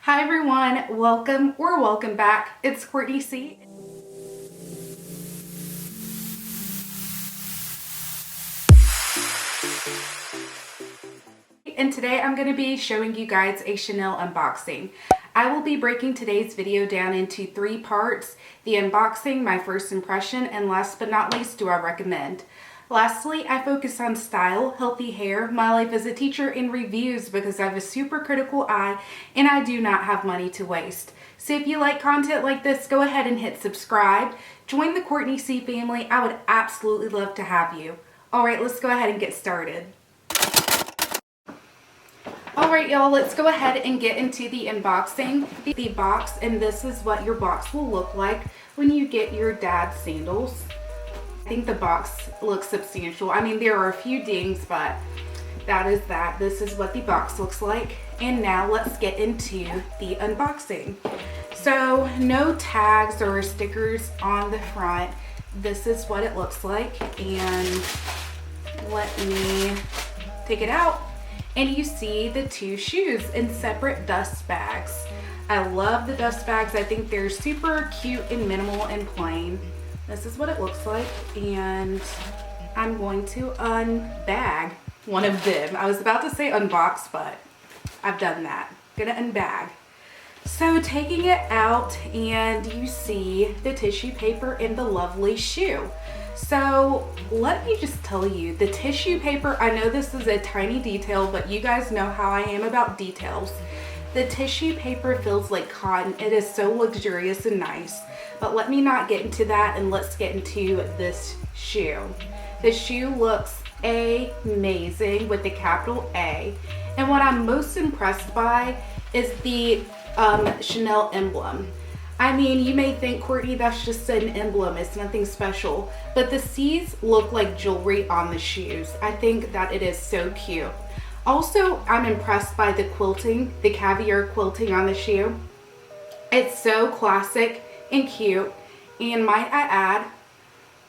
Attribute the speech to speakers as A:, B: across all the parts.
A: Hi everyone, welcome back. It's Courtney C. And today I'm going to be showing you guys a Chanel unboxing. I will be breaking today's video down into 3 parts: the unboxing, my first impression, and last but not least, do I recommend. Lastly, I focus on style, healthy hair, my life as a teacher, and reviews because I have a super critical eye and I do not have money to waste. So if you like content like this, go ahead and hit subscribe. Join the Courtney C family. I would absolutely love to have you. Alright, let's go ahead and get started. Alright y'all, let's go ahead and get into the unboxing. The box, and this is what your box will look like when you get your dad's sandals. I think the box looks substantial. I mean, there are a few dings, but that is that. This is what the box looks like. And now let's get into the unboxing. So no tags or stickers on the front. This is what it looks like. And let me take it out. And you see the 2 shoes in separate dust bags. I love the dust bags. I think they're super cute and minimal and plain. This is what it looks like, and I'm going to unbag one of them. I was about to say unbox, but I've done that. Gonna unbag. So taking it out, and you see the tissue paper and the lovely shoe. So let me just tell you, the tissue paper, I know this is a tiny detail, but you guys know how I am about details. The tissue paper feels like cotton. It is so luxurious and nice. But let me not get into that, and let's get into this shoe. The shoe looks amazing with the capital A. And what I'm most impressed by is the Chanel emblem. I mean, you may think, Courtney, that's just an emblem. It's nothing special. But the C's look like jewelry on the shoes. I think that it is so cute. Also, I'm impressed by the quilting, the caviar quilting on the shoe. It's so classic and cute, and might I add,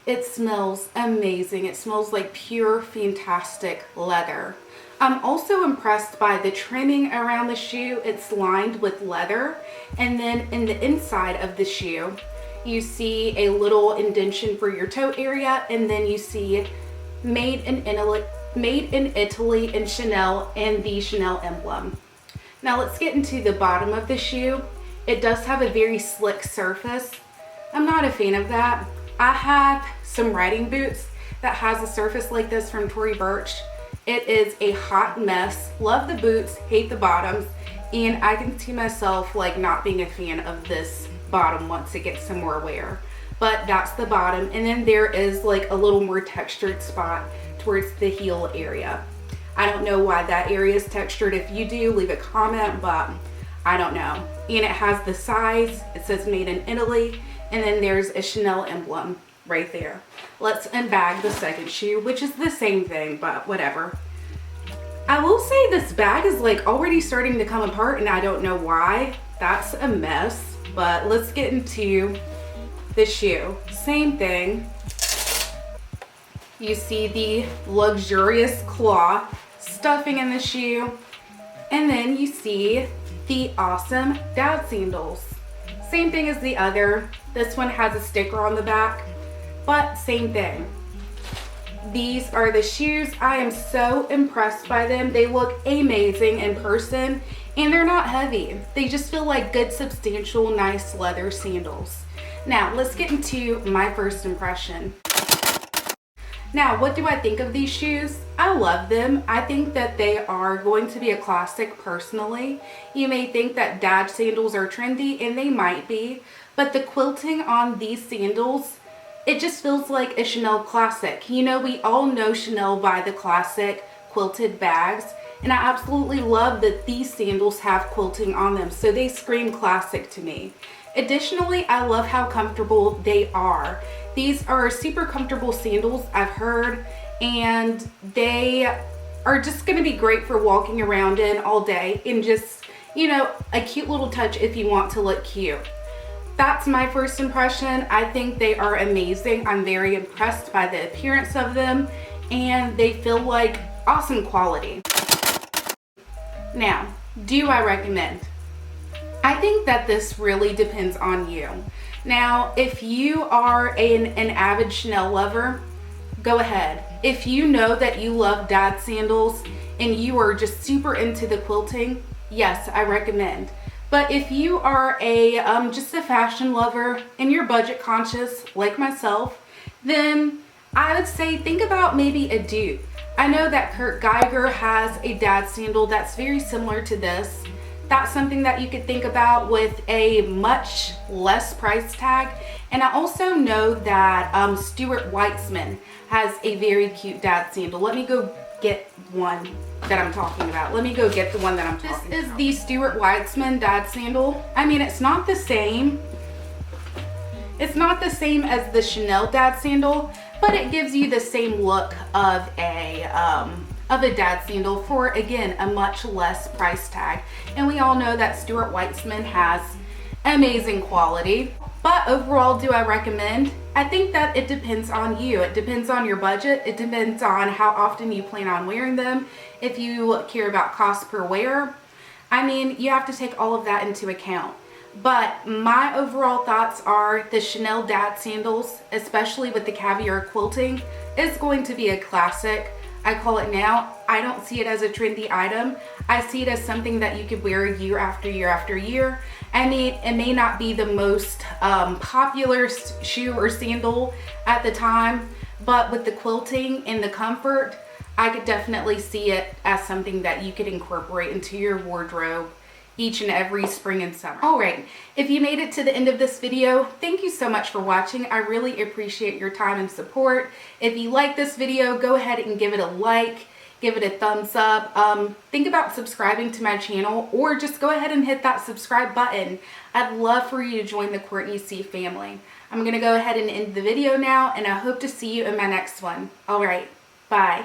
A: it smells amazing. It smells like pure, fantastic leather. I'm also impressed by the trimming around the shoe. It's lined with leather, and then in the inside of the shoe, you see a little indentation for your toe area, and then you see made in Italy in Chanel and the Chanel emblem. Now let's get into the bottom of the shoe. It does have a very slick surface. I'm not a fan of that. I have some riding boots that has a surface like this from Tory Burch. It is a hot mess. Love the boots, hate the bottoms, and I can see myself like not being a fan of this bottom once it gets some more wear. But that's the bottom, and then there is like a little more textured spot towards the heel area. I don't know why that area is textured. If you do, leave a comment, but I don't know. And it has the size. It says made in Italy, and then there's a Chanel emblem right there. Let's unbag the second shoe, which is the same thing, but whatever. I will say this bag is like already starting to come apart, and I don't know why. That's a mess, but let's get into the shoe. Same thing. You see the luxurious cloth stuffing in the shoe, and then you see the awesome dad sandals. Same thing as the other. This one has a sticker on the back, but same thing. These are the shoes. I am so impressed by them. They look amazing in person, and they're not heavy. They just feel like good, substantial, nice leather sandals. Now let's get into my first impression. Now, what do I think of these shoes? I love them. I think that they are going to be a classic personally. You may think that dad sandals are trendy, and they might be, but the quilting on these sandals, it just feels like a Chanel classic. You know, we all know Chanel by the classic quilted bags, and I absolutely love that these sandals have quilting on them, so they scream classic to me. Additionally, I love how comfortable they are. These are super comfortable sandals, I've heard, and they are just going to be great for walking around in all day, and just, you know, a cute little touch if you want to look cute. That's my first impression. I think they are amazing. I'm very impressed by the appearance of them, and they feel like awesome quality. Now, do I recommend? I think that this really depends on you. Now, if you are an avid Chanel lover, go ahead. If you know that you love dad sandals and you are just super into the quilting, yes, I recommend. But if you are just a fashion lover and you're budget conscious like myself, then I would say think about maybe a dupe. I know that Kurt Geiger has a dad sandal that's very similar to this. That's something that you could think about with a much less price tag. And I also know that Stuart Weitzman has a very cute dad sandal. Let me go get one that I'm talking about. Let me go get the one that I'm talking about. This is the Stuart Weitzman Dad sandal. I mean, it's not the same. It's not the same as the Chanel dad sandal, but it gives you the same look of a dad sandal for, again, a much less price tag. And we all know that Stuart Weitzman has amazing quality. But overall, do I recommend? I think that it depends on you. It depends on your budget. It depends on how often you plan on wearing them. If you care about cost per wear, I mean, you have to take all of that into account. But my overall thoughts are the Chanel dad sandals, especially with the caviar quilting, is going to be a classic. I call it now. I don't see it as a trendy item. I see it as something that you could wear year after year after year. I mean, it may not be the most popular shoe or sandal at the time, but with the quilting and the comfort, I could definitely see it as something that you could incorporate into your wardrobe each and every spring and summer. All right, if you made it to the end of this video, thank you so much for watching. I really appreciate your time and support. If you like this video, go ahead and give it a like, give it a thumbs up. Think about subscribing to my channel, or just go ahead and hit that subscribe button. I'd love for you to join the Courtney C family. I'm gonna go ahead and end the video now, and I hope to see you in my next one. All right, bye.